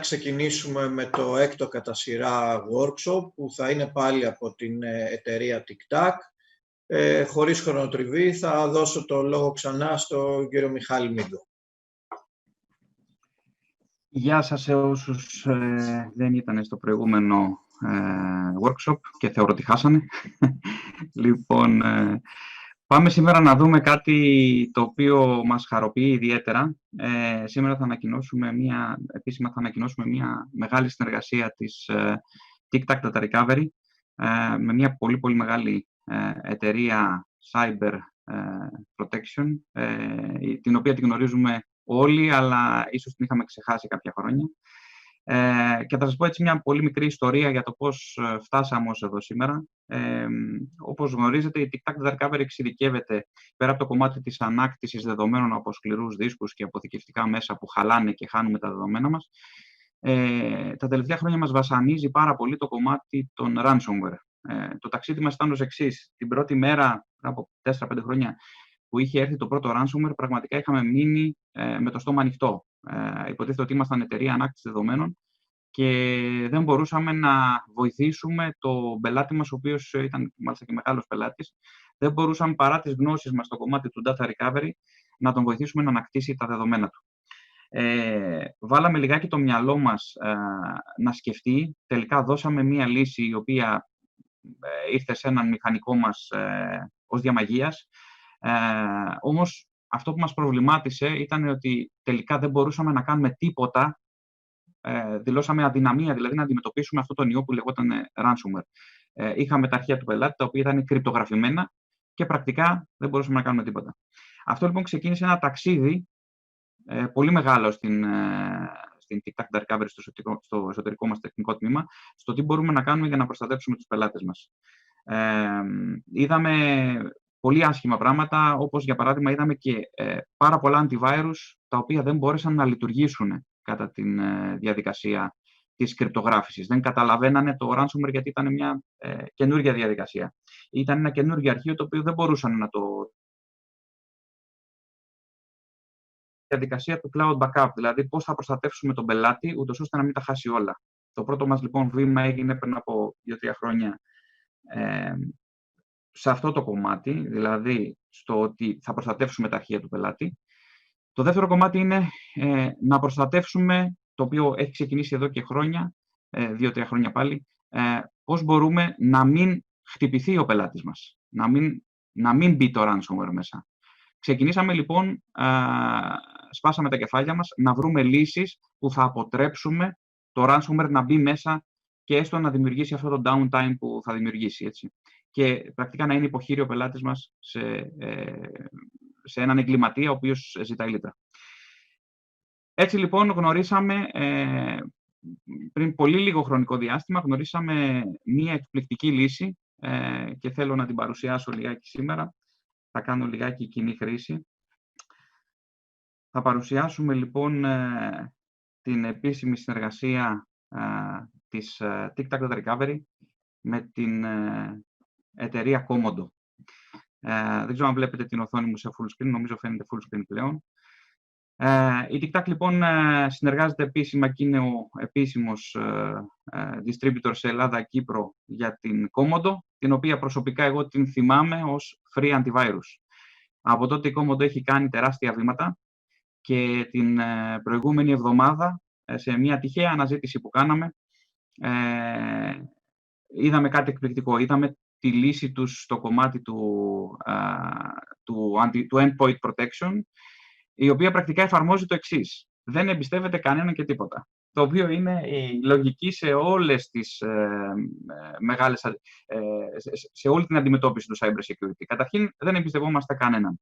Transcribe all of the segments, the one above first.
ξεκινήσουμε με το έκτο κατά σειρά workshop που θα είναι πάλι από την εταιρεία Tictac. Χωρίς χρονοτριβή θα δώσω το λόγο ξανά στον κύριο Μιχάλη Μίγκο. Γεια σας σε όσους δεν ήταν στο προηγούμενο workshop και θεωρώ ότι χάσανε. Λοιπόν, πάμε σήμερα να δούμε κάτι το οποίο μας χαροποιεί ιδιαίτερα. Σήμερα επίσημα θα ανακοινώσουμε μια μεγάλη συνεργασία της Tictac Data Recovery με μια πολύ μεγάλη εταιρεία Cyber Protection, την οποία την γνωρίζουμε όλοι, αλλά ίσως την είχαμε ξεχάσει κάποια χρόνια. Και θα σας πω έτσι μια πολύ μικρή ιστορία για το πώς φτάσαμε ως εδώ σήμερα. Όπως γνωρίζετε, η Tictac Data Recovery εξειδικεύεται πέρα από το κομμάτι της ανάκτησης δεδομένων από σκληρούς δίσκους και αποθηκευτικά μέσα που χαλάνε και χάνουμε τα δεδομένα μας. Τα τελευταία χρόνια μας βασανίζει πάρα πολύ το κομμάτι των Ransomware. Το ταξίδι μας ήταν ως εξής. Την πρώτη μέρα, από 4-5 χρόνια, που είχε έρθει το πρώτο ransomware, πραγματικά είχαμε μείνει με το στόμα ανοιχτό. Υποτίθεται ότι ήμασταν εταιρεία ανάκτησης δεδομένων και δεν μπορούσαμε να βοηθήσουμε τον πελάτη μας, ο οποίος ήταν μάλιστα και μεγάλος πελάτης. Δεν μπορούσαμε παρά τις γνώσεις μας στο κομμάτι του data recovery να τον βοηθήσουμε να ανακτήσει τα δεδομένα του. Βάλαμε λιγάκι το μυαλό μας να σκεφτεί. Τελικά δώσαμε μία λύση η οποία ήρθε σε έναν μηχανικό μας ως διαμαγείας. Όμως αυτό που μας προβλημάτισε ήταν ότι τελικά δεν μπορούσαμε να κάνουμε τίποτα. Δηλώσαμε αδυναμία, δηλαδή να αντιμετωπίσουμε αυτό τον ιό που λεγόταν ransomware. Είχαμε τα αρχεία του πελάτη, τα οποία ήταν κρυπτογραφημένα και πρακτικά δεν μπορούσαμε να κάνουμε τίποτα. Αυτό λοιπόν ξεκίνησε ένα ταξίδι πολύ μεγάλο στην Tictac Data Recovery, στο εσωτερικό μας τεχνικό τμήμα, στο τι μπορούμε να κάνουμε για να προστατέψουμε τους πελάτες μας. Είδαμε πολύ άσχημα πράγματα, όπως για παράδειγμα είδαμε και πάρα πολλά Antivirus, τα οποία δεν μπόρεσαν να λειτουργήσουν κατά τη διαδικασία της κρυπτογράφησης. Δεν καταλαβαίνανε το ransomware γιατί ήταν μια καινούργια διαδικασία. Ήταν ένα καινούργιο αρχείο το οποίο δεν μπορούσαν να το... διαδικασία του cloud backup, δηλαδή πώς θα προστατεύσουμε τον πελάτη, ούτως ώστε να μην τα χάσει όλα. Το πρώτο μας λοιπόν βήμα έγινε πριν από 2-3 χρόνια σε αυτό το κομμάτι, δηλαδή στο ότι θα προστατεύσουμε τα αρχεία του πελάτη. Το δεύτερο κομμάτι είναι να προστατεύσουμε, το οποίο έχει ξεκινήσει εδώ και χρόνια, 2-3 χρόνια πάλι, πώς μπορούμε να μην χτυπηθεί ο πελάτης μας, να μην μπει το ransomware μέσα. Ξεκινήσαμε λοιπόν, σπάσαμε τα κεφάλια μας, να βρούμε λύσεις που θα αποτρέψουμε το ransomware να μπει μέσα και έστω να δημιουργήσει αυτό το downtime που θα δημιουργήσει. Έτσι. Και πρακτικά να είναι υποχείρι ο πελάτης μας σε έναν εγκληματία ο οποίος ζητάει λίτρα. Έτσι λοιπόν γνωρίσαμε, πριν πολύ λίγο χρονικό διάστημα, γνωρίσαμε μία εκπληκτική λύση και θέλω να την παρουσιάσω λιγάκι σήμερα. Θα κάνω λιγάκι κοινή χρήση. Θα παρουσιάσουμε λοιπόν την επίσημη συνεργασία της Tictac Data Recovery με την εταιρεία Comodo. Δεν ξέρω αν βλέπετε την οθόνη μου σε full screen, νομίζω φαίνεται full screen πλέον. Η Tictac λοιπόν συνεργάζεται επίσημα και είναι ο επίσημος distributor σε Ελλάδα, Κύπρο για την Comodo, την οποία προσωπικά εγώ την θυμάμαι ως free antivirus. Από τότε η Comodo έχει κάνει τεράστια βήματα και την προηγούμενη εβδομάδα σε μια τυχαία αναζήτηση που κάναμε είδαμε κάτι εκπληκτικό. Είδαμε τη λύση τους στο κομμάτι του Endpoint Protection, η οποία πρακτικά εφαρμόζει το εξής. Δεν εμπιστεύεται κανέναν και τίποτα. Το οποίο είναι η λογική σε όλες τις σε όλη την αντιμετώπιση του Cyber Security. Καταρχήν, δεν εμπιστευόμαστε κανέναν.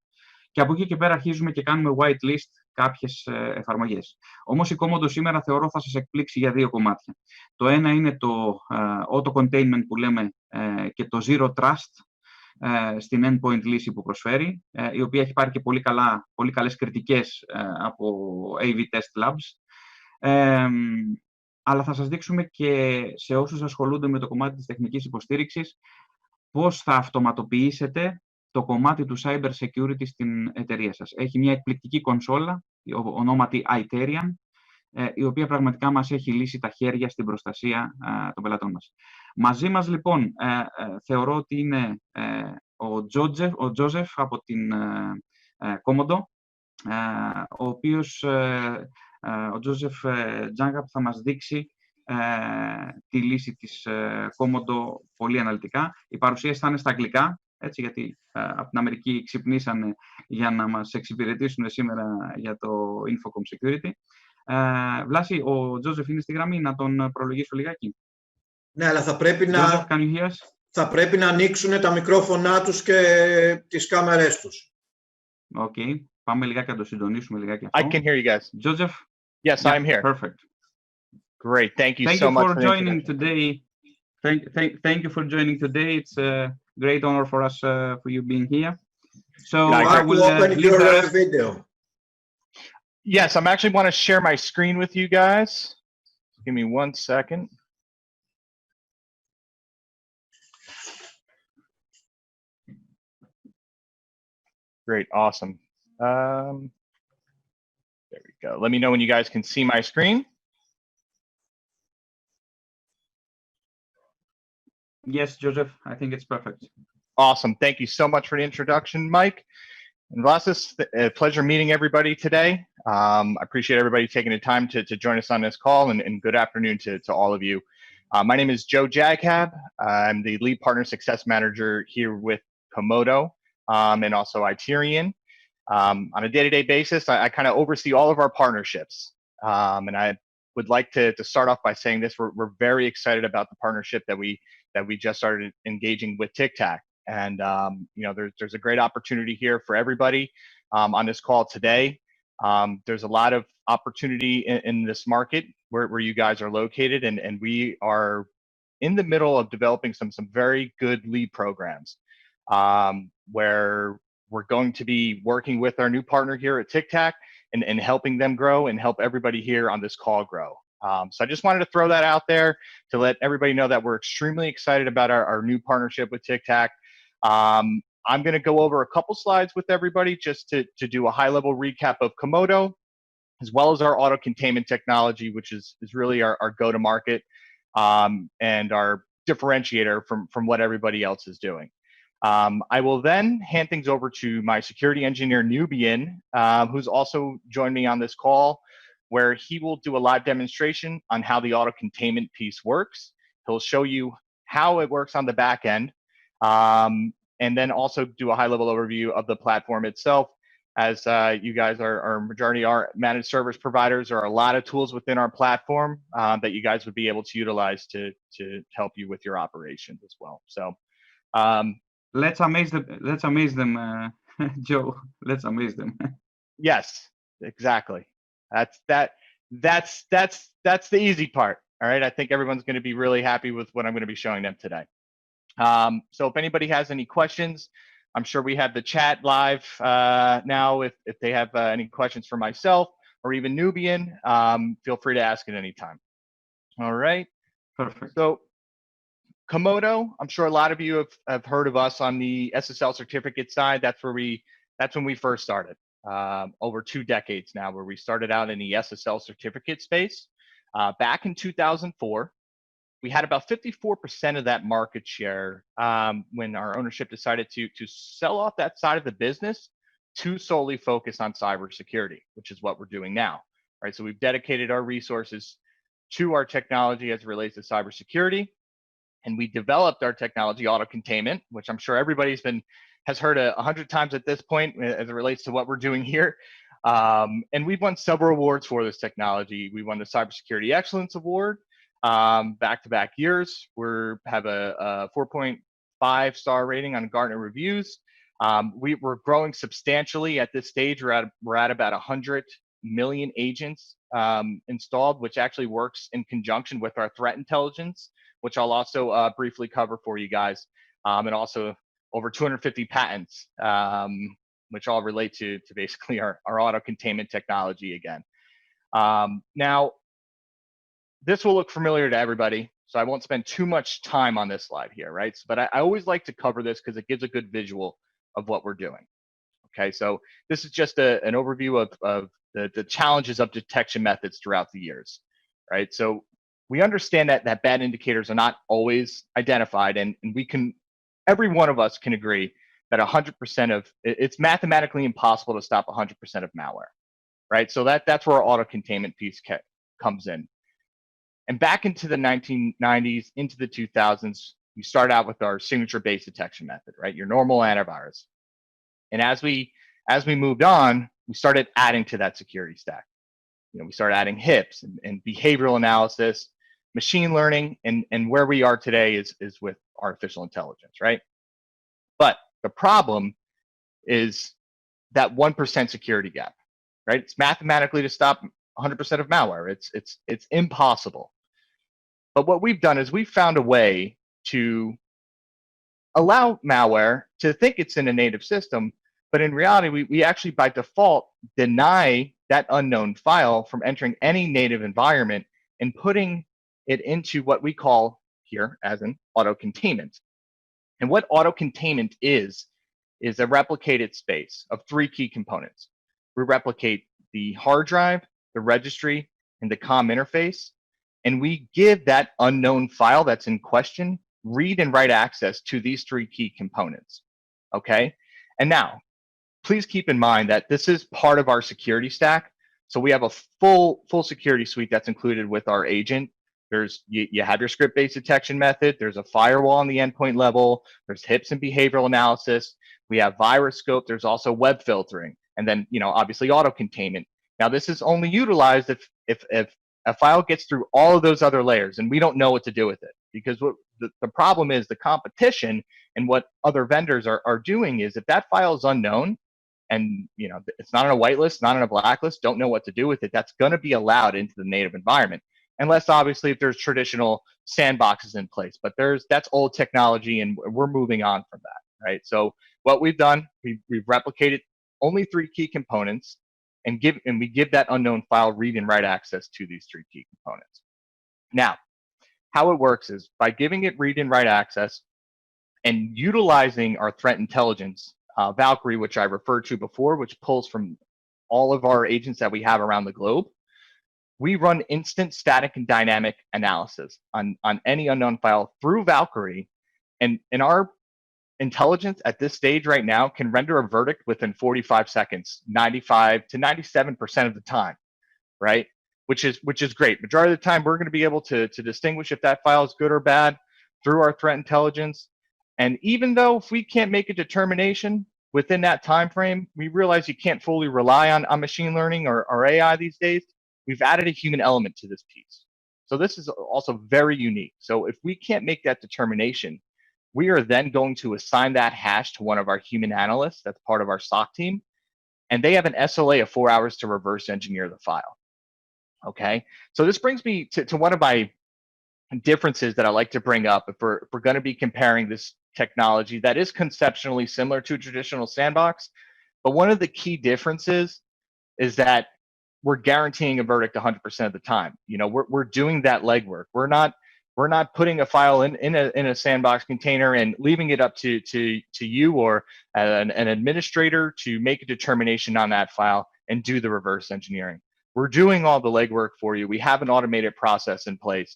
Και από εκεί και πέρα αρχίζουμε και κάνουμε whitelist κάποιες εφαρμογές. Όμως η Comodo σήμερα θεωρώ θα σας εκπλήξει για δύο κομμάτια. Το ένα είναι το auto-containment που λέμε και το zero trust στην endpoint λύση που προσφέρει, η οποία έχει πάρει και πολύ καλές κριτικές από AV Test Labs. Αλλά θα σας δείξουμε και σε όσους ασχολούνται με το κομμάτι της τεχνικής υποστήριξης πώς θα αυτοματοποιήσετε το κομμάτι του Cyber Security στην εταιρεία σας. Έχει μια εκπληκτική κονσόλα, ονόματι Iterian, η οποία πραγματικά μας έχει λύσει τα χέρια στην προστασία των πελατών μας. Μαζί μας, λοιπόν, θεωρώ ότι είναι ο Τζόζεφ από την Comodo, ο οποίος, ο Τζόζεφ Τζάγκα, που θα μας δείξει τη λύση της Comodo πολύ αναλυτικά. Η παρουσίαση θα είναι στα αγγλικά, έτσι, γιατί από την Αμερική ξυπνήσανε για να μας εξυπηρετήσουν σήμερα για το Infocom Security. Βλάση, ο Τζόζεφ είναι στη γραμμή, να τον προλογίσω λιγάκι. Ναι, αλλά θα πρέπει Joseph, can you hear us? θα πρέπει να ανοίξουν τα μικρόφωνά τους και τις κάμερες τους. Okay. Πάμε λιγάκι να το συντονίσουμε λιγάκι αυτό. I can hear you guys. Joseph? Yes, I'm here. Perfect. Great. Thank you so much for joining today. Thank you for joining today. It's a great honor for us for you being here. So I will open your video. Yes, I'm actually want to share my screen with you guys. Give me 1 second. Great, awesome. There we go. Let me know when you guys can see my screen. Yes, Joseph, I think it's perfect. Awesome. Thank you so much for the introduction, Mike. And Vlasis, a pleasure meeting everybody today. I appreciate everybody taking the time to join us on this call, and good afternoon to all of you. My name is Joe Jaghab. I'm the lead partner success manager here with Comodo and also Iterian. On a day-to-day basis, I kind of oversee all of our partnerships. And I would like to start off by saying this: we're very excited about the partnership that we just started engaging with Tictac. And you know, there's a great opportunity here for everybody on this call today. There's a lot of opportunity in this market where you guys are located, and we are in the middle of developing some very good lead programs where we're going to be working with our new partner here at Tictac and helping them grow and help everybody here on this call grow. So I just wanted to throw that out there to let everybody know that we're extremely excited about our new partnership with Tictac. I'm going to go over a couple slides with everybody just to do a high-level recap of Comodo, as well as our auto containment technology, which is really our go-to-market and our differentiator from what everybody else is doing. I will then hand things over to my security engineer, Nubian, who's also joined me on this call, where he will do a live demonstration on how the auto containment piece works. He'll show you how it works on the back end, and then also do a high-level overview of the platform itself. As you guys are majority are managed service providers, there are a lot of tools within our platform that you guys would be able to utilize to help you with your operations as well. So let's amaze them, Joe. Let's amaze them. Yes, exactly. That's the easy part. All right, I think everyone's going to be really happy with what I'm going to be showing them today. So if anybody has any questions, I'm sure we have the chat live now. If they have any questions for myself or even Nubian, feel free to ask at any time. All right. Perfect. So Comodo, I'm sure a lot of you have heard of us on the SSL certificate side. That's when we first started, over 2 decades now, where we started out in the SSL certificate space. Back in 2004, we had about 54% of that market share when our ownership decided to sell off that side of the business to solely focus on cybersecurity, which is what we're doing now. Right? So we've dedicated our resources to our technology as it relates to cybersecurity. And we developed our technology, auto containment, which I'm sure everybody's has heard 100 times at this point as it relates to what we're doing here. And we've won several awards for this technology. We won the Cybersecurity Excellence Award back-to-back years. We have a 4.5 star rating on Gartner reviews. We're growing substantially at this stage. We're at about 100 million agents installed, which actually works in conjunction with our threat intelligence, which I'll also briefly cover for you guys, and also over 250 patents, which all relate to basically our auto containment technology again. Now, this will look familiar to everybody, so I won't spend too much time on this slide here, right? But I always like to cover this because it gives a good visual of what we're doing. Okay, so this is just an overview of the challenges of detection methods throughout the years, right? So we understand that bad indicators are not always identified, and every one of us can agree that 100% of it's mathematically impossible to stop 100% of malware, right? So that's where our auto containment piece comes in. And back into the 1990s, into the 2000s, we start out with our signature-based detection method, right? Your normal antivirus. And as we moved on, we started adding to that security stack. We started adding HIPs and behavioral analysis, machine learning, and where we are today is with artificial intelligence, right? But the problem is that 1% security gap, right? It's mathematically to stop 100% of malware. It's impossible. But what we've done is we've found a way to allow malware to think it's in a native system, but in reality, we actually by default deny that unknown file from entering any native environment and putting it into what we call here as an auto containment. And what auto containment is a replicated space of 3 key components. We replicate the hard drive, the registry, and the COM interface, and we give that unknown file that's in question read and write access to these 3 key components, okay? And now, please keep in mind that this is part of our security stack. So we have a full security suite that's included with our agent. You have your script-based detection method. There's a firewall on the endpoint level. There's HIPs and behavioral analysis. We have virus scope. There's also web filtering, and then obviously auto containment. Now this is only utilized if a file gets through all of those other layers, and we don't know what to do with it, because what the problem is, the competition and what other vendors are doing is, if that file is unknown and it's not on a whitelist, not on a blacklist, don't know what to do with it, that's going to be allowed into the native environment, unless obviously if there's traditional sandboxes in place. But that's old technology, and we're moving on from that, right? So what we've done, we've replicated only 3 key components, and we give that unknown file read and write access to these 3 key components. Now, how it works is by giving it read and write access and utilizing our threat intelligence, Valkyrie, which I referred to before, which pulls from all of our agents that we have around the globe, we run instant static and dynamic analysis on any unknown file through Valkyrie, and our intelligence at this stage right now can render a verdict within 45 seconds, 95 to 97% of the time, right? Which is great. Majority of the time, we're going to be able to distinguish if that file is good or bad through our threat intelligence. And even though if we can't make a determination within that time frame, we realize you can't fully rely on machine learning or AI these days. We've added a human element to this piece. So this is also very unique. So if we can't make that determination, we are then going to assign that hash to one of our human analysts that's part of our SOC team, and they have an SLA of 4 hours to reverse engineer the file. Okay, so this brings me to one of my differences that I like to bring up if we're going to be comparing this technology that is conceptually similar to a traditional sandbox. But one of the key differences is that we're guaranteeing a verdict 100% of the time. We're doing that legwork. We're not putting a file in a sandbox container and leaving it up to you or an administrator to make a determination on that file and do the reverse engineering. We're doing all the legwork for you. We have an automated process in place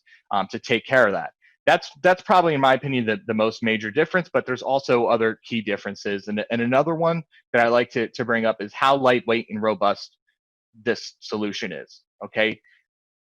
to take care of that. That's probably, in my opinion, the most major difference, but there's also other key differences. And another one that I like to bring up is how lightweight and robust this solution is, okay?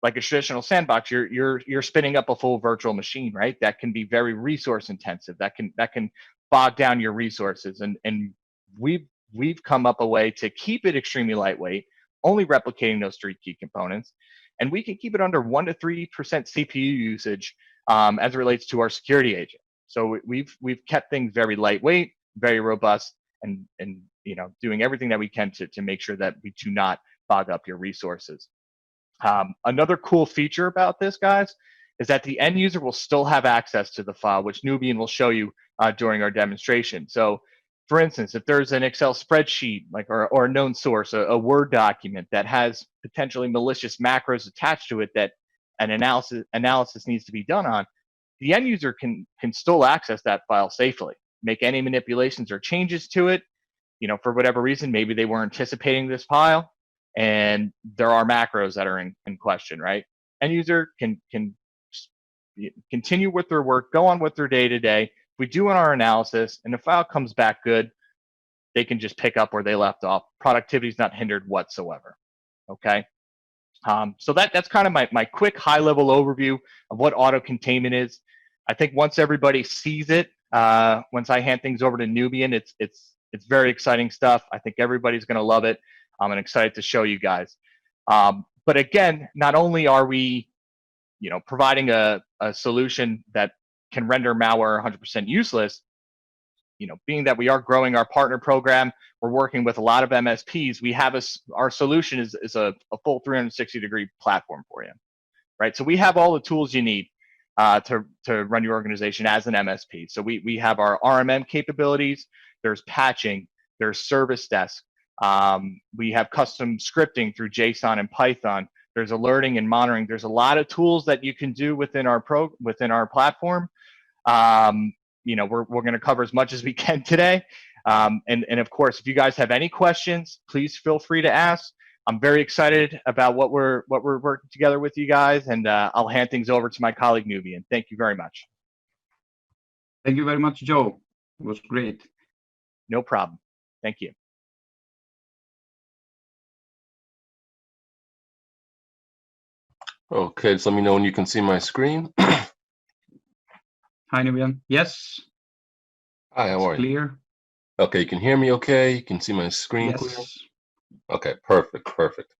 Like a traditional sandbox, you're spinning up a full virtual machine, right? That can be very resource intensive. That can bog down your resources. And we've come up a way to keep it extremely lightweight, only replicating those 3 key components, and we can keep it under 1 to 3% CPU usage as it relates to our security agent. So we've kept things very lightweight, very robust, and doing everything that we can to make sure that we do not bog up your resources. Another cool feature about this, guys, is that the end user will still have access to the file, which Nubian will show you during our demonstration. So, for instance, if there's an Excel spreadsheet or a known source, a Word document that has potentially malicious macros attached to it that an analysis needs to be done on, the end user can still access that file safely, make any manipulations or changes to it. For whatever reason, maybe they were anticipating this file, and there are macros that are in question, right? End user can continue with their work, go on with their day-to-day. If we do our analysis and the file comes back good, they can just pick up where they left off. Productivity is not hindered whatsoever, okay? So that's kind of my quick high-level overview of what auto-containment is. I think once everybody sees it, once I hand things over to Nubian, it's very exciting stuff. I think everybody's going to love it. I'm excited to show you guys. But again, not only are we, providing a solution that can render malware 100% useless, being that we are growing our partner program, we're working with a lot of MSPs. We have our solution is a full 360-degree platform for you, right? So we have all the tools you need to run your organization as an MSP. So we have our RMM capabilities. There's patching. There's service desk. We have custom scripting through JSON and Python. There's alerting and monitoring. There's a lot of tools that you can do within our platform. We're going to cover as much as we can today. And of course, if you guys have any questions, please feel free to ask. I'm very excited about what we're working together with you guys, and I'll hand things over to my colleague Nubian. Thank you very much. Thank you very much, Joe. It was great. No problem. Thank you. Okay, just let me know when you can see my screen. Hi, Nubian. Yes. Hi, how are you? Clear. Okay, you can hear me okay? You can see my screen Yes. clear? Okay, perfect.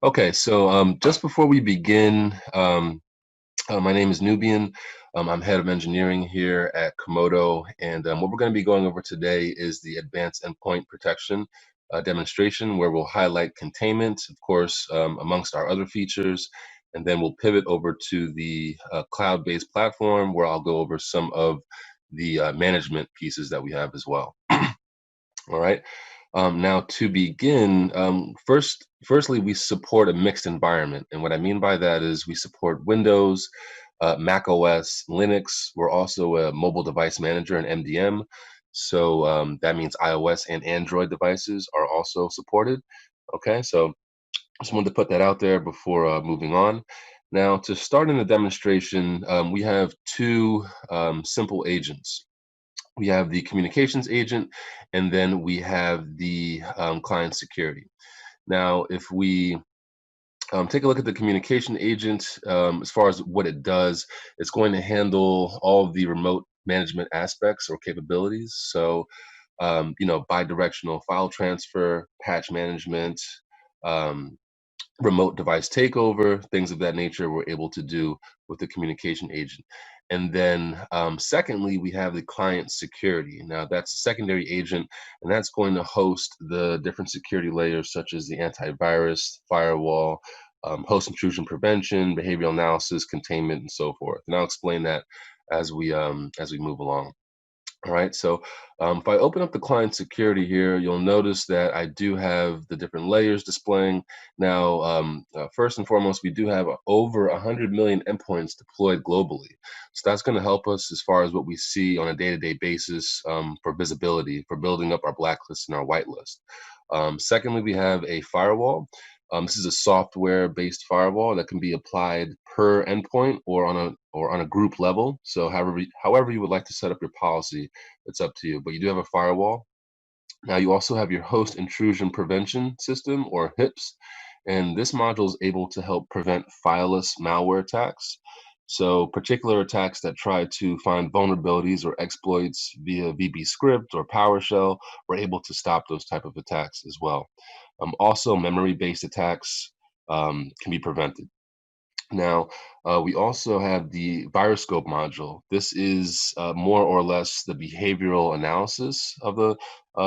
Okay, so just before we begin, my name is Nubian. I'm head of engineering here at Comodo, and what we're going to be going over today is the Advanced Endpoint Protection demonstration, where we'll highlight containment, of course, amongst our other features, and then we'll pivot over to the cloud-based platform, where I'll go over some of the management pieces that we have as well. All right. Now, to begin, firstly, we support a mixed environment. And what I mean by that is we support Windows, Mac OS, Linux. We're also a mobile device manager, an MDM. So that means iOS and Android devices are also supported. Okay, so just wanted to put that out there before moving on. Now, to start in the demonstration, we have two simple agents. We have the communications agent, and then we have the client security. Now, if we take a look at the communication agent, as far as what it does, it's going to handle all of the remote management aspects or capabilities. So, bi-directional file transfer, patch management, remote device takeover, things of that nature we're able to do with the communication agent. And then secondly, we have the client security. Now that's a secondary agent, and that's going to host the different security layers such as the antivirus, firewall, host intrusion prevention, behavioral analysis, containment, and so forth. And I'll explain that as we move along. All right, so if I open up the client security here, you'll notice that I do have the different layers displaying. Now, first and foremost, we do have over 100 million endpoints deployed globally. So that's going to help us as far as what we see on a day-to-day basis for visibility, for building up our blacklist and our whitelist. Secondly, we have a firewall. This is a software-based firewall that can be applied per endpoint or on a group level. So however you would like to set up your policy, it's up to you. But you do have a firewall. Now you also have your host intrusion prevention system, or HIPS, and this module is able to help prevent fileless malware attacks. So particular attacks that try to find vulnerabilities or exploits via VB script or PowerShell, we're able to stop those type of attacks as well. Also, memory-based attacks can be prevented. Now, we also have the Viroscope module. This is more or less the behavioral analysis of the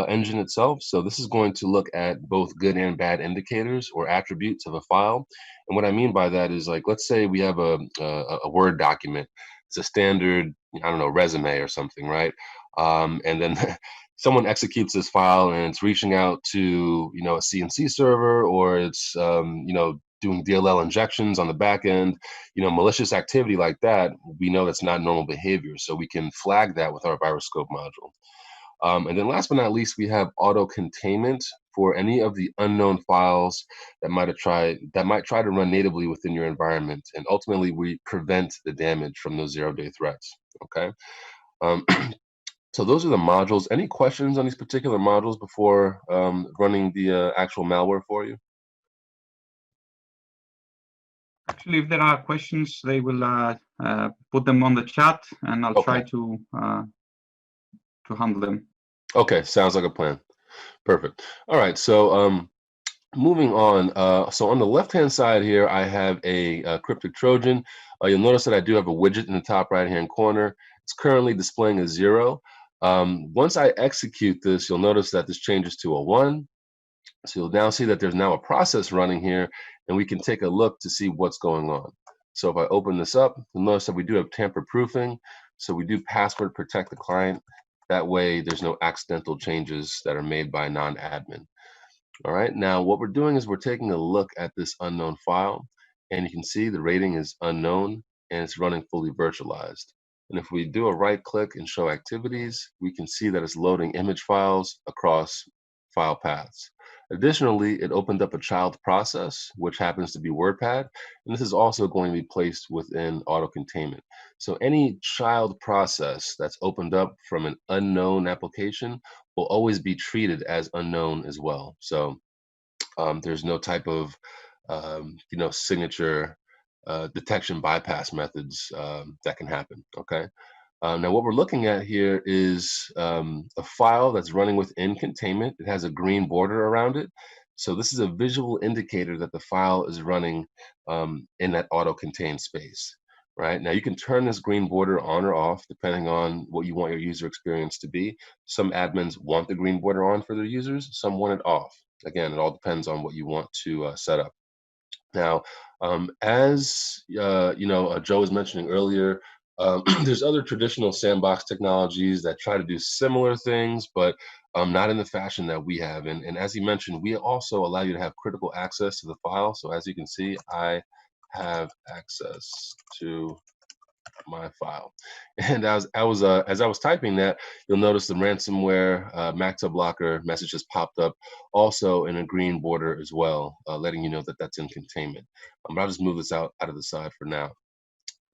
engine itself. So this is going to look at both good and bad indicators or attributes of a file. And what I mean by that is, like, let's say we have a Word document. It's a standard, I don't know, resume or something, right? And then someone executes this file and it's reaching out to, a CNC server, or it's, doing DLL injections on the back end, malicious activity like that. We know that's not normal behavior. So we can flag that with our Viroscope module. And then last but not least, we have auto containment for any of the unknown files that might try to run natively within your environment. And ultimately, we prevent the damage from those zero-day threats. Okay. So those are the modules. Any questions on these particular modules before running the actual malware for you? Actually, if there are questions, they will put them on the chat, and I'll try to handle them. Okay, sounds like a plan. Perfect. All right, so moving on. So on the left-hand side here, I have a cryptic Trojan. You'll notice that I do have a widget in the top right-hand corner. It's currently displaying a 0. Once I execute this, you'll notice that this changes to a 1. So you'll now see that there's now a process running here, and we can take a look to see what's going on. So if I open this up, you'll notice that we do have tamper proofing. So we do password protect the client. That way there's no accidental changes that are made by non-admin. All right, now what we're doing is we're taking a look at this unknown file, and you can see the rating is unknown and it's running fully virtualized. And if we do a right click and show activities, we can see that it's loading image files across file paths. Additionally, it opened up a child process, which happens to be WordPad, and this is also going to be placed within auto containment. So any child process that's opened up from an unknown application will always be treated as unknown as well. So there's no type of signature detection bypass methods that can happen. Okay. Now what we're looking at here is a file that's running within containment. It has a green border around it. So this is a visual indicator that the file is running in that auto-contained space. Right now, you can turn this green border on or off depending on what you want your user experience to be. Some admins want the green border on for their users. Some want it off. Again, it all depends on what you want to set up. Now, as Joe was mentioning earlier, there's other traditional sandbox technologies that try to do similar things, but not in the fashion that we have. And as he mentioned, we also allow you to have critical access to the file. So as you can see, I have access to my file. And as I was typing that, you'll notice the ransomware MACTA blocker message has popped up, also in a green border as well, letting you know that that's in containment. But I'll just move this out of the side for now.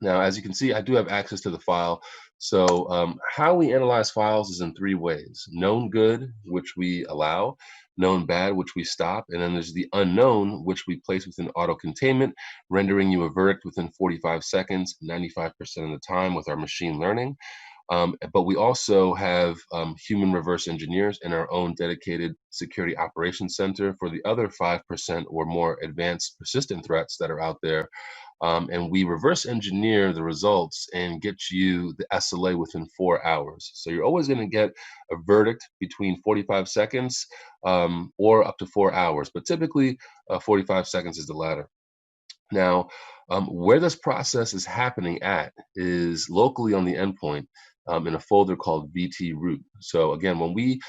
Now, as you can see, I do have access to the file. So how we analyze files is in 3 ways: known good, which we allow; known bad, which we stop; and then there's the unknown, which we place within auto containment, rendering you a verdict within 45 seconds, 95% of the time with our machine learning. But we also have human reverse engineers in our own dedicated security operations center for the other 5% or more advanced persistent threats that are out there. And we reverse engineer the results and get you the SLA within 4 hours. So you're always going to get a verdict between 45 seconds or up to 4 hours, but typically 45 seconds is the latter. Now, where this process is happening at is locally on the endpoint in a folder called VT root. So again, when we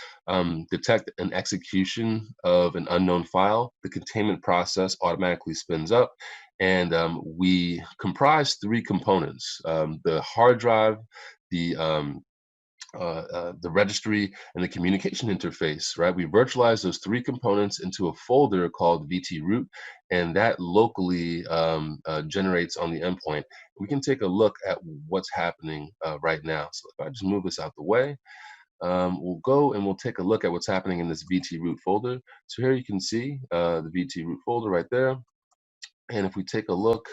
detect an execution of an unknown file, the containment process automatically spins up. And we comprise 3 components: the hard drive, the registry, and the communication interface. Right? We virtualize those 3 components into a folder called VT root, and that locally generates on the endpoint. We can take a look at what's happening right now. So if I just move this out the way, we'll go and we'll take a look at what's happening in this VT root folder. So here you can see the VT root folder right there. And if we take a look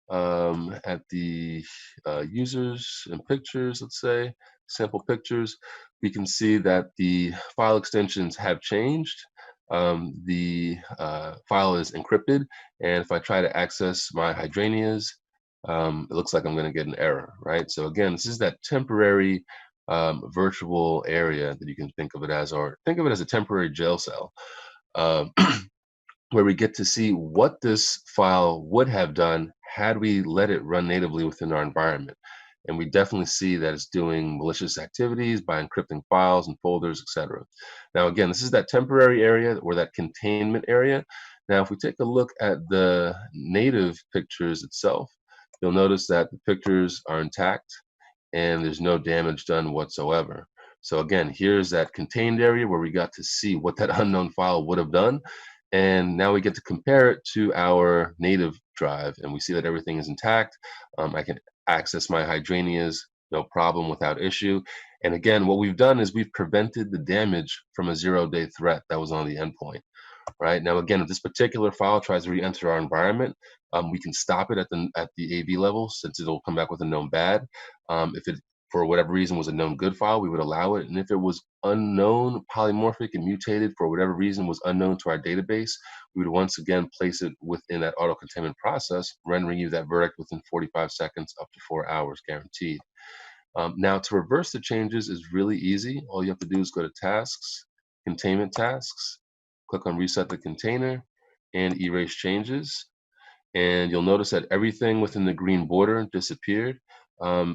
at the users and pictures, let's say, sample pictures, we can see that the file extensions have changed. The file is encrypted. And if I try to access my Hydranias, it looks like I'm going to get an error, right? So again, this is that temporary virtual area that you can think of it as, or think of it as a temporary jail cell. Where we get to see what this file would have done had we let it run natively within our environment. And we definitely see that it's doing malicious activities by encrypting files and folders, etc. Now, again, this is that temporary area or that containment area. Now, if we take a look at the native pictures itself, you'll notice that the pictures are intact and there's no damage done whatsoever. So again, here's that contained area where we got to see what that unknown file would have done. And now we get to compare it to our native drive, and we see that everything is intact. I can access my hydrangeas, no problem, without issue. And again, what we've done is we've prevented the damage from a zero-day threat that was on the endpoint. Right now, again, if this particular file tries to re-enter our environment, we can stop it at the AV level, since it'll come back with a known bad. If it, for whatever reason, was a known good file, we would allow it. And if it was unknown, polymorphic, and mutated for whatever reason was unknown to our database, we would once again place it within that auto-containment process, rendering you that verdict within 45 seconds up to 4 hours guaranteed. Now, to reverse the changes is really easy. All you have to do is go to Tasks, Containment Tasks, click on Reset the Container, and Erase Changes. And you'll notice that everything within the green border disappeared.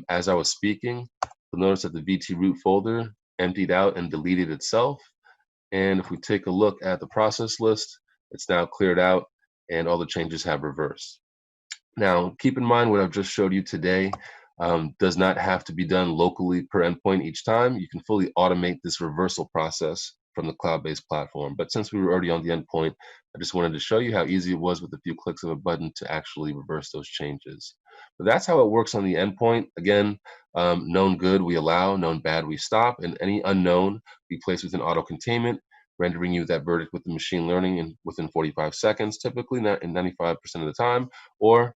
As I was speaking, you'll notice that the VT root folder emptied out and deleted itself. And if we take a look at the process list, it's now cleared out and all the changes have reversed. Now, keep in mind what I've just showed you today does not have to be done locally per endpoint each time. You can fully automate this reversal process from the cloud-based platform. But since we were already on the endpoint, I just wanted to show you how easy it was with a few clicks of a button to actually reverse those changes. But that's how it works on the endpoint. Again, known good we allow, known bad we stop, and any unknown we place within auto containment, rendering you that verdict with the machine learning within 45 seconds, typically not in 95% of the time, or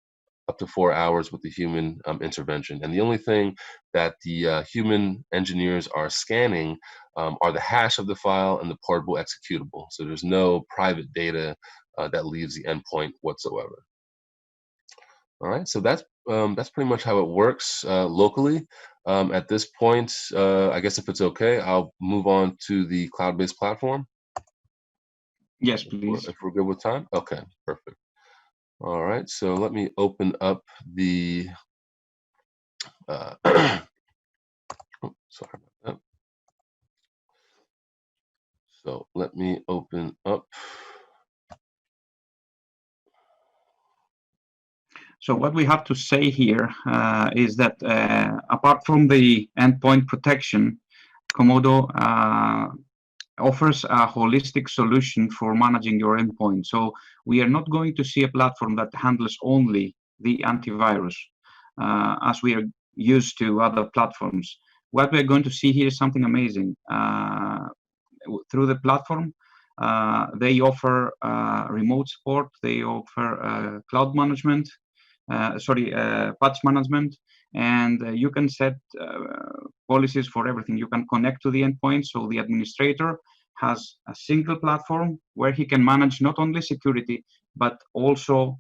up to 4 hours with the human intervention. And the only thing that the human engineers are scanning are the hash of the file and the portable executable. So there's no private data that leaves the endpoint whatsoever. All right, so that's pretty much how it works locally. At this point, I guess if it's okay, I'll move on to the cloud-based platform. Yes, please. If we're good with time? Okay, perfect. All right, so let me open up the, oh, sorry about that. So let me open up. So what we have to say here is that apart from the endpoint protection, Comodo offers a holistic solution for managing your endpoint. So we are not going to see a platform that handles only the antivirus, as we are used to other platforms. What we're going to see here is something amazing. Through the platform, they offer remote support, they offer cloud management, patch management, and you can set policies for everything. You can connect to the endpoint, so the administrator has a single platform where he can manage not only security, but also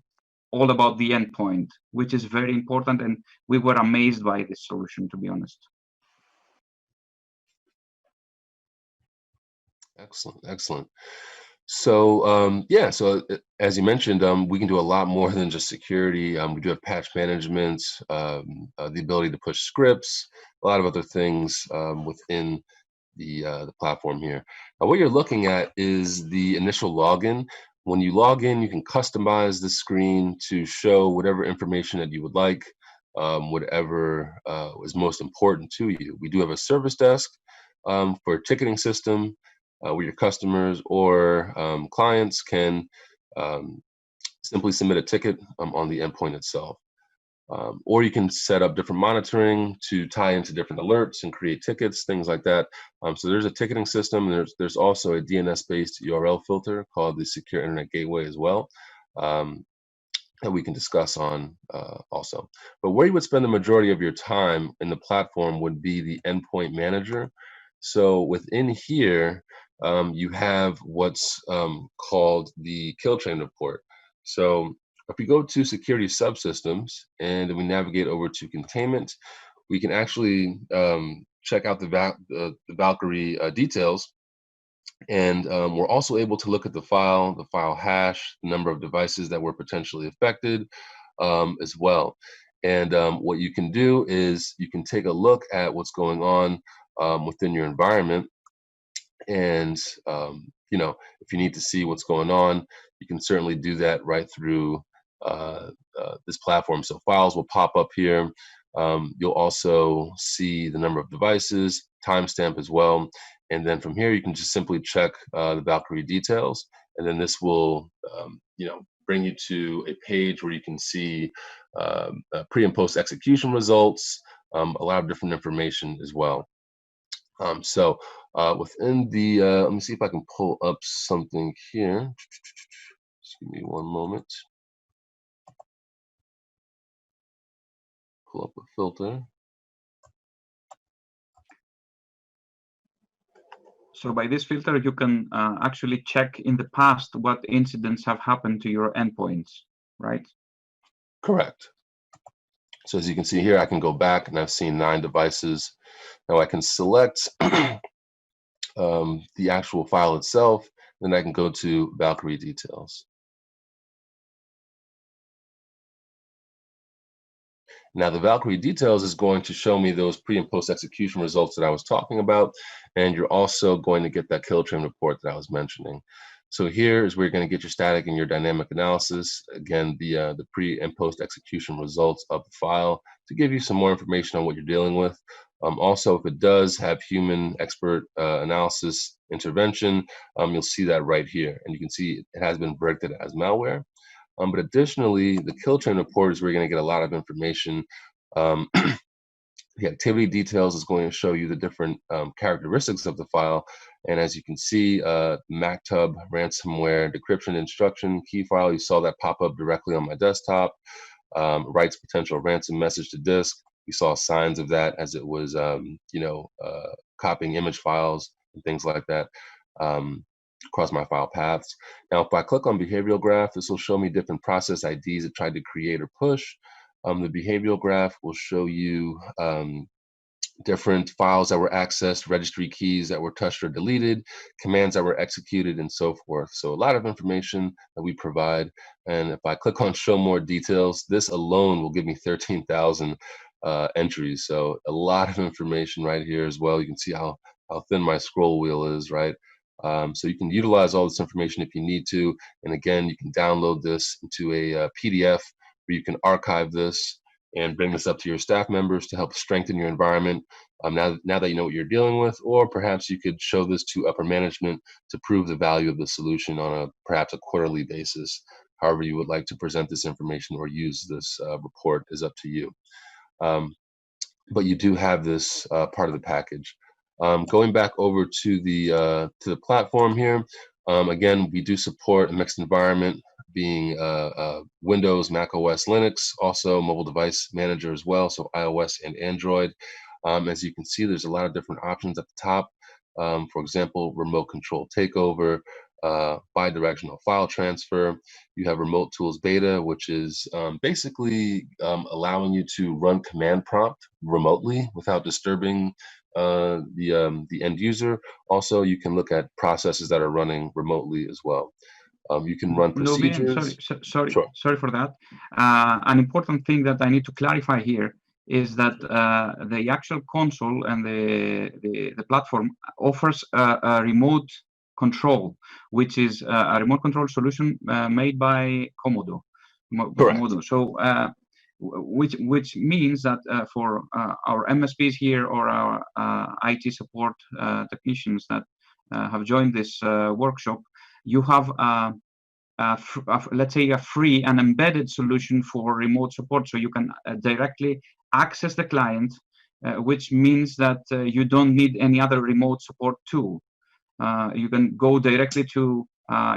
all about the endpoint, which is very important, and we were amazed by this solution, to be honest. Excellent, excellent. So yeah, so as you mentioned, we can do a lot more than just security. We do have patch management, the ability to push scripts, a lot of other things within the platform here. Now, what you're looking at is the initial login. When you log in, you can customize the screen to show whatever information that you would like, whatever is most important to you. We do have a service desk for a ticketing system, where your customers or clients can simply submit a ticket on the endpoint itself. Or you can set up different monitoring to tie into different alerts and create tickets, things like that. So there's a ticketing system, and there's also a DNS-based URL filter called the Secure Internet Gateway as well, that we can discuss on also. But where you would spend the majority of your time in the platform would be the endpoint manager. So within here, you have what's called the kill chain report. So if we go to security subsystems and then we navigate over to containment, we can actually check out the Valkyrie details. And we're also able to look at the file hash, the number of devices that were potentially affected as well. And what you can do is you can take a look at what's going on within your environment. And you know, if you need to see what's going on, you can certainly do that right through this platform. So files will pop up here. You'll also see the number of devices, timestamp as well. And then from here, you can just simply check the Valkyrie details. And then this will, bring you to a page where you can see pre and post execution results, a lot of different information as well. Within the, let me see if I can pull up something here. Just give me one moment. Pull up a filter. So by this filter, you can actually check in the past what incidents have happened to your endpoints, right? Correct. So as you can see here, I can go back and I've seen 9 devices. Now I can select the actual file itself, then I can go to Valkyrie details. Now the Valkyrie details is going to show me those pre and post execution results that I was talking about, and you're also going to get that kill train report that I was mentioning. So here is where you're going to get your static and your dynamic analysis. Again, the pre and post execution results of the file to give you some more information on what you're dealing with. Also, if it does have human expert analysis intervention, you'll see that right here, and you can see it has been predicted as malware. But additionally, the kill train report is where you're going to get a lot of information. The activity details is going to show you the different characteristics of the file. And as you can see, MacTub, ransomware, decryption instruction, key file, you saw that pop up directly on my desktop. Writes potential ransom message to disk. You saw signs of that as it was, copying image files and things like that. Across my file paths. Now, if I click on behavioral graph, this will show me different process IDs that tried to create or push. The behavioral graph will show you different files that were accessed, registry keys that were touched or deleted, commands that were executed, and so forth. So a lot of information that we provide. And if I click on show more details, this alone will give me 13,000 entries. So a lot of information right here as well. You can see how thin my scroll wheel is, right? So you can utilize all this information if you need to. And again, you can download this into a PDF where you can archive this and bring this up to your staff members to help strengthen your environment now that you know what you're dealing with. Or perhaps you could show this to upper management to prove the value of the solution on perhaps a quarterly basis. However you would like to present this information or use this report is up to you. But you do have this part of the package. Going back over to the platform here, again, we do support a mixed environment, being Windows, Mac OS, Linux, also mobile device manager as well, so iOS and Android. As you can see, there's a lot of different options at the top. For example, remote control takeover, bi-directional file transfer. You have remote tools beta, which is basically allowing you to run command prompt remotely without disturbing the end user. Also, you can look at processes that are running remotely as well. You can run procedures. Sorry for that. An important thing that I need to clarify here is that the actual console and the platform offers a remote control, which is a remote control solution made by Comodo. So, which means that for our MSPs here or our IT support technicians that have joined this workshop, you have let's say a free and embedded solution for remote support, so you can directly access the client, which means that you don't need any other remote support tool. You can go directly to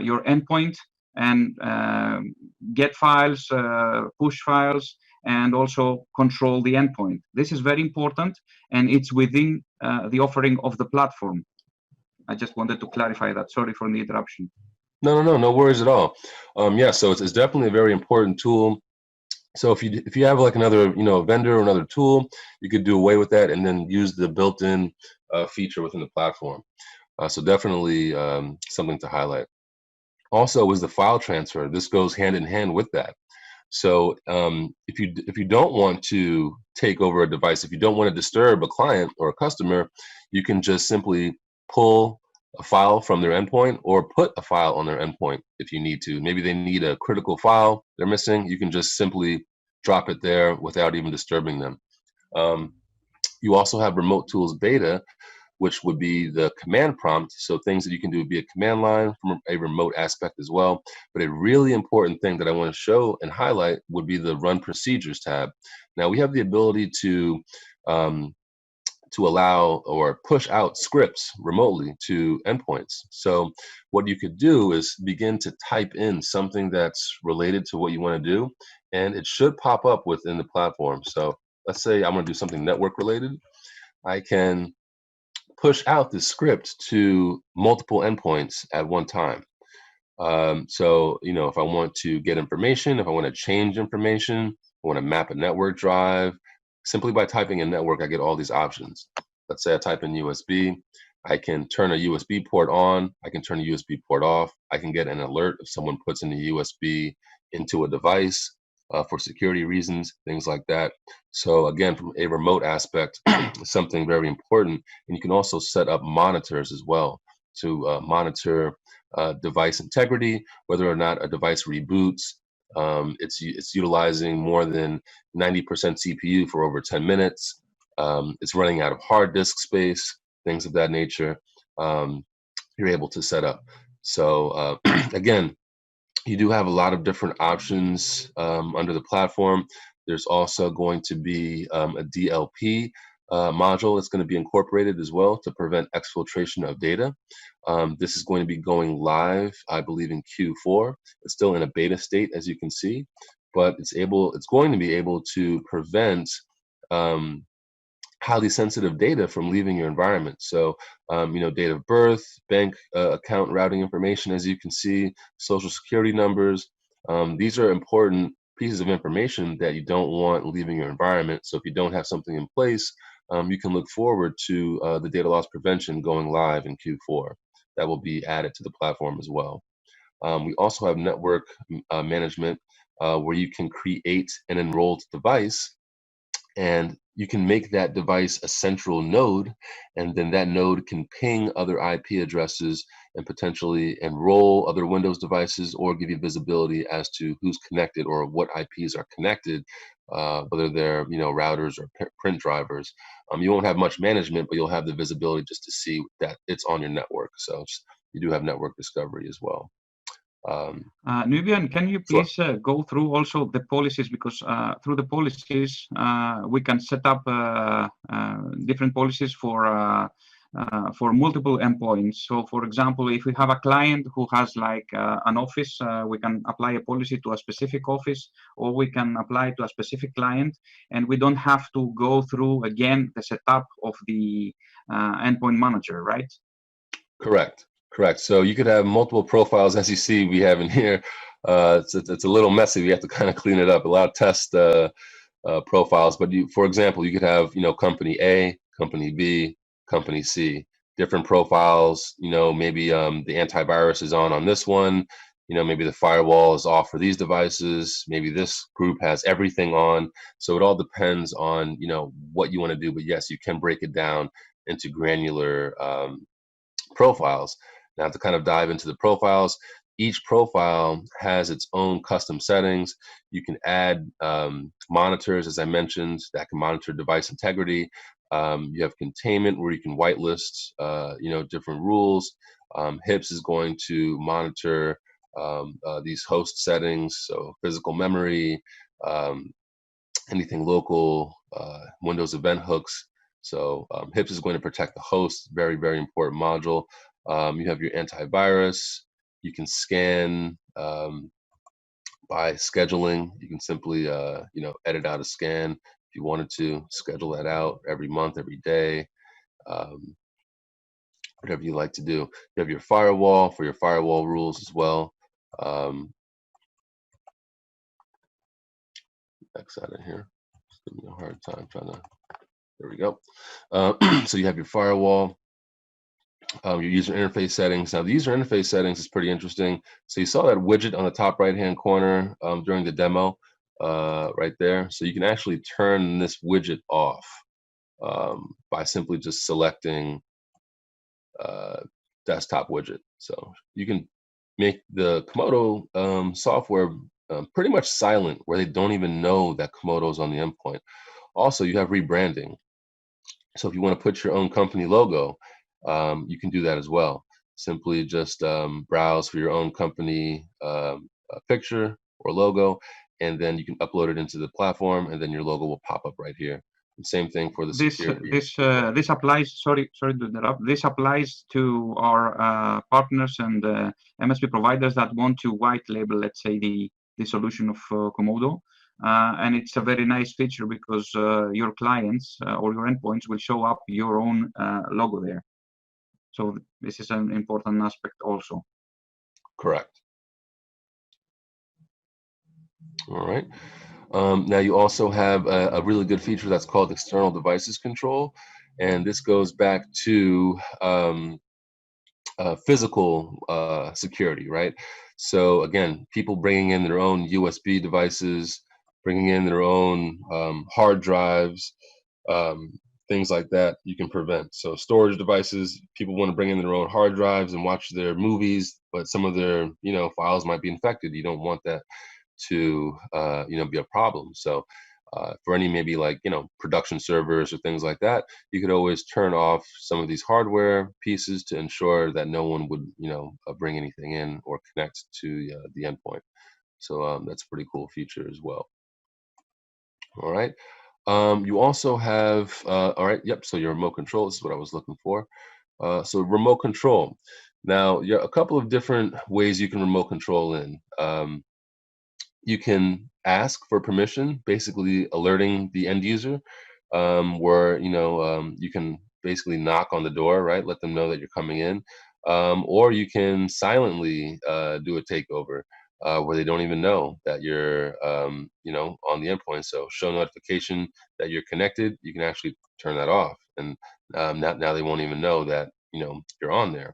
your endpoint and get files, push files, and also control the endpoint. This is very important, and it's within the offering of the platform. I just wanted to clarify that. Sorry for the interruption. No worries at all. Yeah, so it's definitely a very important tool. So if you have like another vendor or another tool, you could do away with that and then use the built-in feature within the platform. So definitely something to highlight. Also is the file transfer. This goes hand in hand with that. So if you don't want to take over a device, if you don't want to disturb a client or a customer, you can just simply pull a file from their endpoint or put a file on their endpoint if you need to. Maybe they need a critical file they're missing. You can just simply drop it there without even disturbing them. You also have remote tools beta, which would be the command prompt. So things that you can do via command line from a remote aspect as well. But a really important thing that I want to show and highlight would be the run procedures tab. Now we have the ability to allow or push out scripts remotely to endpoints. So what you could do is begin to type in something that's related to what you want to do, and it should pop up within the platform. So let's say I want to do something network related. I can push out the script to multiple endpoints at one time. So, you know, if I want to get information, if I want to change information, I want to map a network drive, simply by typing in network, I get all these options. Let's say I type in USB. I can turn a USB port on. I can turn a USB port off. I can get an alert if someone puts in a USB into a device for security reasons, things like that. So again, from a remote aspect, something very important. And you can also set up monitors as well to monitor device integrity, whether or not a device reboots. It's utilizing more than 90% CPU for over 10 minutes. It's running out of hard disk space, things of that nature. You're able to set up. So again, you do have a lot of different options under the platform. There's also going to be a DLP module that's going to be incorporated as well to prevent exfiltration of data. This is going to be going live, I believe, in Q4. It's still in a beta state, as you can see, but it's going to be able to prevent highly sensitive data from leaving your environment. So, you know, date of birth, bank account routing information, as you can see, social security numbers. These are important pieces of information that you don't want leaving your environment. So if you don't have something in place, you can look forward to the data loss prevention going live in Q4. That will be added to the platform as well. We also have network management where you can create an enrolled device, and you can make that device a central node, and then that node can ping other IP addresses and potentially enroll other Windows devices or give you visibility as to who's connected or what IPs are connected, whether they're, you know, routers or print drivers. You won't have much management, but you'll have the visibility just to see that it's on your network. So you do have network discovery as well. Nubian, can you please go through also the policies, because through the policies we can set up different policies for multiple endpoints. So for example, if we have a client who has like an office, we can apply a policy to a specific office, or we can apply to a specific client, and we don't have to go through again the setup of the endpoint manager, right? Correct. So you could have multiple profiles, as you see we have in here. It's a little messy. We have to kind of clean it up. A lot of test profiles, but for example, you could have, you know, company A, company B, company C, different profiles. You know, maybe the antivirus is on this one. You know, maybe the firewall is off for these devices. Maybe this group has everything on. So it all depends on, you know, what you want to do. But yes, you can break it down into granular profiles. Now, to kind of dive into the profiles, each profile has its own custom settings. You can add monitors, as I mentioned, that can monitor device integrity. You have containment, where you can whitelist, you know, different rules. HIPS is going to monitor these host settings, so physical memory, anything local, Windows event hooks. So HIPS is going to protect the host. Very, very important module. You have your antivirus. You can scan by scheduling. You can simply, you know, edit out a scan if you wanted to. Schedule that out every month, every day, whatever you like to do. You have your firewall for your firewall rules as well. X out of here. It's giving me a hard time trying to. There we go. So you have your firewall. Your user interface settings. Now, the user interface settings is pretty interesting. So you saw that widget on the top right-hand corner during the demo right there. So you can actually turn this widget off by simply just selecting desktop widget. So you can make the Comodo software pretty much silent, where they don't even know that Comodo is on the endpoint. Also, you have rebranding. So if you want to put your own company logo, you can do that as well. Simply just browse for your own company picture or logo, and then you can upload it into the platform, and then your logo will pop up right here. And same thing for the security. This applies. Sorry to interrupt. This applies to our partners and MSP providers that want to white label, let's say, the solution of Comodo. And it's a very nice feature because your clients or your endpoints will show up your own logo there. So this is an important aspect also. Correct. All right. Now you also have a really good feature that's called external devices control. And this goes back to physical security, right? So again, people bringing in their own USB devices, bringing in their own hard drives, things like that, you can prevent. So storage devices, people want to bring in their own hard drives and watch their movies, but some of their files might be infected. You don't want that to be a problem. So for any maybe like production servers or things like that, you could always turn off some of these hardware pieces to ensure that no one would bring anything in or connect to the endpoint. So that's a pretty cool feature as well. All right. You also have all right, yep, so your remote control, this is what I was looking for. So remote control. Now, a couple of different ways you can remote control in. You can ask for permission, basically alerting the end user, where you can basically knock on the door, right? Let them know that you're coming in, or you can silently do a takeover where they don't even know that you're on the endpoint. So show notification that you're connected. You can actually turn that off, and now they won't even know that you're on there.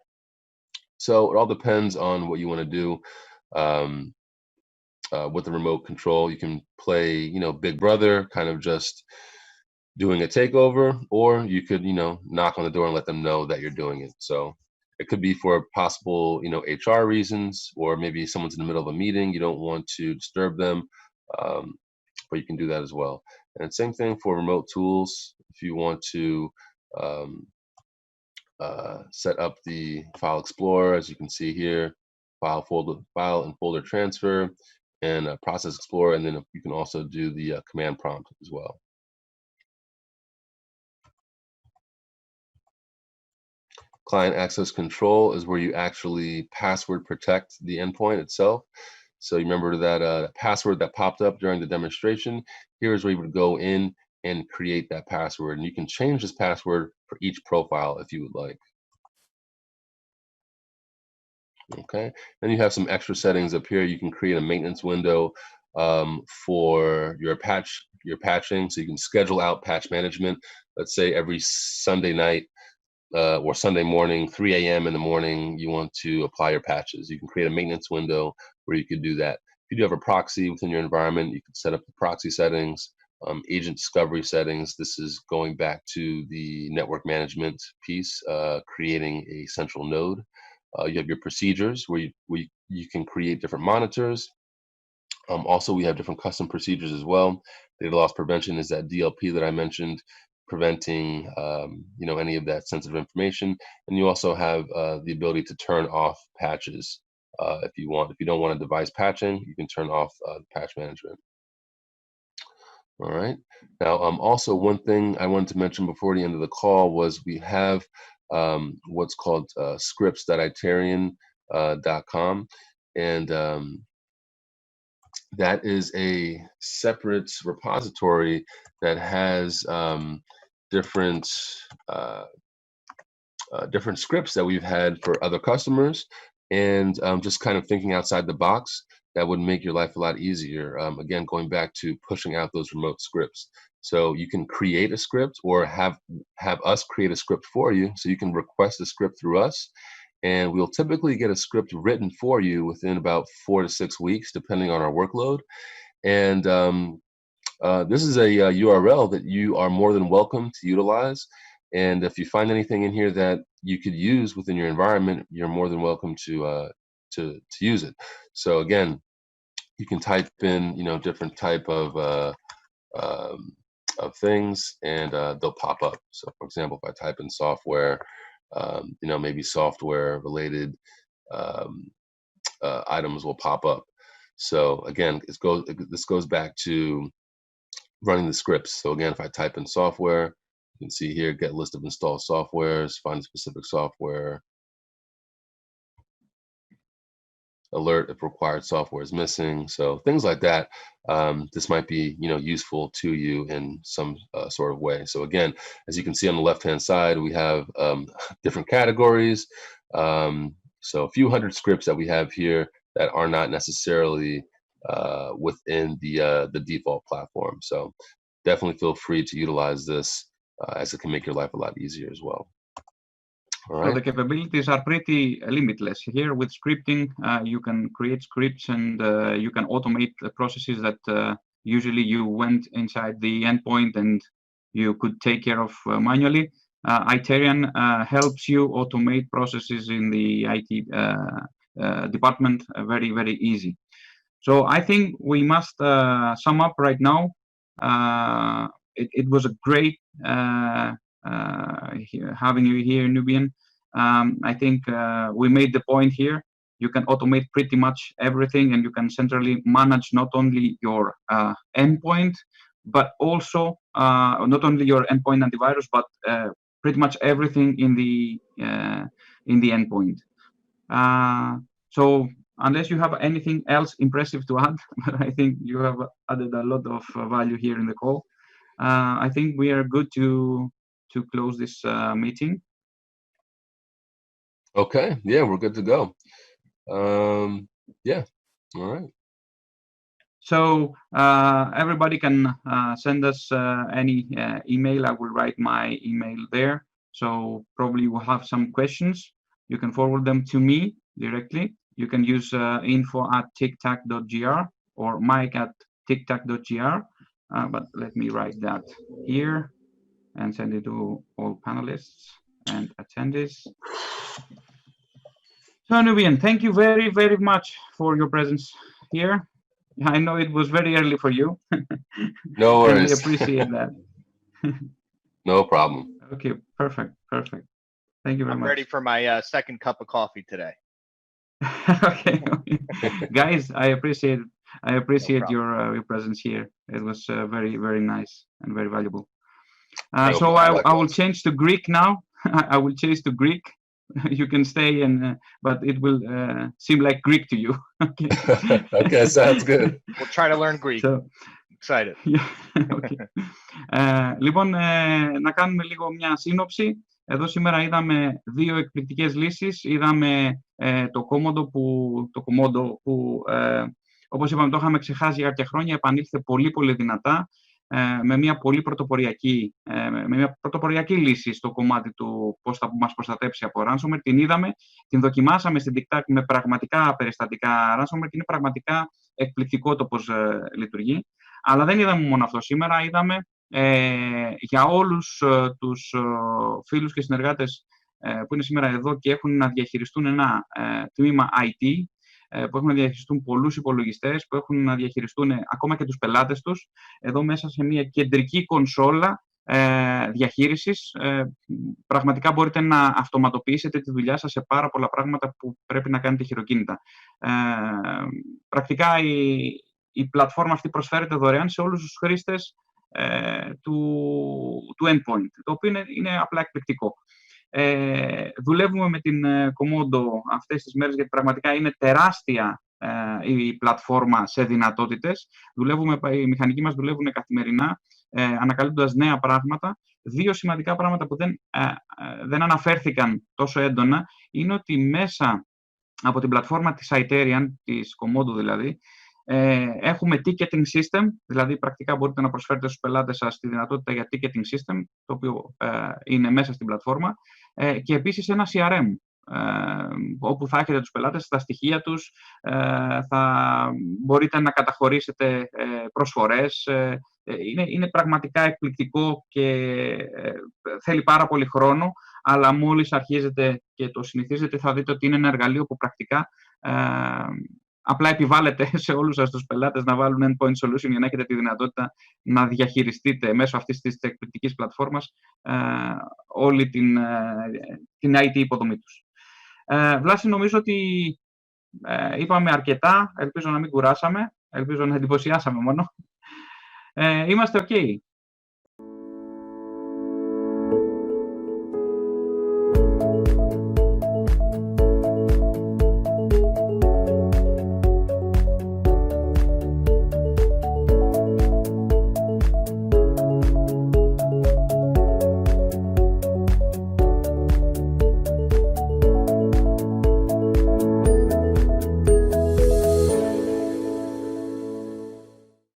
So it all depends on what you want to do. With the remote control, you can play, Big Brother, kind of just doing a takeover, or you could, knock on the door and let them know that you're doing it. So it could be for possible, HR reasons, or maybe someone's in the middle of a meeting, you don't want to disturb them, but you can do that as well. And same thing for remote tools. If you want to set up the File Explorer, as you can see here, file and folder transfer, and Process Explorer, and then you can also do the command prompt as well. Client access control is where you actually password protect the endpoint itself. So you remember that password that popped up during the demonstration? Here's where you would go in and create that password, and you can change this password for each profile if you would like. Okay, then you have some extra settings up here. You can create a maintenance window for your patching, so you can schedule out patch management. Let's say every Sunday night or Sunday morning, 3 a.m. in the morning, you want to apply your patches. You can create a maintenance window where you could do that. If you do have a proxy within your environment, you can set up the proxy settings, agent discovery settings. This is going back to the network management piece, creating a central node. You have your procedures where you can create different monitors. Also, we have different custom procedures as well. Data loss prevention is that DLP that I mentioned, preventing any of that sensitive information. And you also have the ability to turn off patches if you want. If you don't want a device patching, you can turn off patch management. All right. Now, also one thing I wanted to mention before the end of the call was we have what's called scripts.itarian.com, and that is a separate repository that has different scripts that we've had for other customers, and just kind of thinking outside the box that would make your life a lot easier. Again, going back to pushing out those remote scripts. So you can create a script or have us create a script for you. So you can request a script through us, and we'll typically get a script written for you within about 4 to 6 weeks, depending on our workload. And this is a URL that you are more than welcome to utilize. And if you find anything in here that you could use within your environment, you're more than welcome to use it. So again, you can type in different type of of things, and they'll pop up. So, for example, if I type in software, maybe software-related items will pop up. So again, this goes back to running the scripts. So again, if I type in software, you can see here, get list of installed softwares, find specific software, alert if required software is missing. So things like that. This might be, useful to you in some sort of way. So again, as you can see on the left-hand side, we have different categories. So a few hundred scripts that we have here that are not necessarily within the default platform. So definitely feel free to utilize this as it can make your life a lot easier as well. All right. So the capabilities are pretty limitless. Here with scripting, you can create scripts and you can automate the processes that usually you went inside the endpoint and you could take care of manually. Iterian helps you automate processes in the IT department very, very easy. So I think we must sum up right now. It was a great having you here, Nubian. I think we made the point here. You can automate pretty much everything, and you can centrally manage not only your endpoint, but also not only your endpoint antivirus, but pretty much everything in the endpoint. So unless you have anything else impressive to add, I think you have added a lot of value here in the call. I think we are good to close this meeting. Okay, yeah, we're good to go. Yeah, all right. So everybody can send us any email. I will write my email there. So probably we'll have some questions. You can forward them to me directly. You can use info@tictac.gr or mike@tictac.gr. But let me write that here and send it to all panelists and attendees. So Nubian, thank you very, very much for your presence here. I know it was very early for you. No worries. And we appreciate that. No problem. Okay, perfect. Thank you very much. I'm ready for my second cup of coffee today. Okay. Guys, I appreciate your presence here. It was very, very nice and very valuable. So I will change to Greek now. I will change to Greek. You can stay, but it will seem like Greek to you. Okay. Okay, sounds good. We'll try to learn Greek. So, excited. Yeah, okay. Λοιπόν, να κάνουμε λίγο μια σύνοψη. Εδώ σήμερα είδαμε δύο εκπληκτικές λύσεις. Είδαμε το Comodo που όπως είπαμε το είχαμε ξεχάσει για κάποια χρόνια, επανήλθε πολύ πολύ δυνατά με μια πολύ πρωτοποριακή λύση στο κομμάτι του πώς θα μας προστατέψει από ransomware. Την είδαμε, την δοκιμάσαμε στην Tictac με πραγματικά περιστατικά ransomware και είναι πραγματικά εκπληκτικό το πώς λειτουργεί. Αλλά δεν είδαμε μόνο αυτό σήμερα, είδαμε για όλους τους φίλους και συνεργάτες που είναι σήμερα εδώ και έχουν να διαχειριστούν ένα τμήμα IT, που έχουν να διαχειριστούν πολλούς υπολογιστές, που έχουν να διαχειριστούν ακόμα και τους πελάτες τους, εδώ μέσα σε μια κεντρική κονσόλα διαχείρισης. Πραγματικά μπορείτε να αυτοματοποιήσετε τη δουλειά σας σε πάρα πολλά πράγματα που πρέπει να κάνετε χειροκίνητα. Πρακτικά η πλατφόρμα αυτή προσφέρεται δωρεάν σε όλους τους χρήστες του endpoint, το οποίο είναι απλά εκπληκτικό. Δουλεύουμε με την Comodo αυτές τις μέρες γιατί πραγματικά είναι τεράστια η πλατφόρμα σε δυνατότητες. Οι μηχανικοί μας δουλεύουν καθημερινά ανακαλύπτοντας νέα πράγματα. Δύο σημαντικά πράγματα που δεν αναφέρθηκαν τόσο έντονα είναι ότι μέσα από την πλατφόρμα της Iterian, της Comodo δηλαδή, έχουμε ticketing system, δηλαδή πρακτικά μπορείτε να προσφέρετε στους πελάτες σας τη δυνατότητα για ticketing system, το οποίο είναι μέσα στην πλατφόρμα, και επίσης ένα CRM, όπου θα έχετε τους πελάτες, τα στοιχεία τους, θα μπορείτε να καταχωρήσετε προσφορές. Είναι πραγματικά εκπληκτικό και θέλει πάρα πολύ χρόνο, αλλά μόλις αρχίζετε και το συνηθίζετε θα δείτε ότι είναι ένα εργαλείο που πρακτικά απλά επιβάλλεται σε όλους σας τους πελάτες να βάλουν endpoint solution για να έχετε τη δυνατότητα να διαχειριστείτε μέσω αυτής της εκπληκτικής πλατφόρμας όλη την IT υποδομή τους. Βλάση, νομίζω ότι είπαμε αρκετά, ελπίζω να μην κουράσαμε, ελπίζω να εντυπωσιάσαμε μόνο. Είμαστε OK.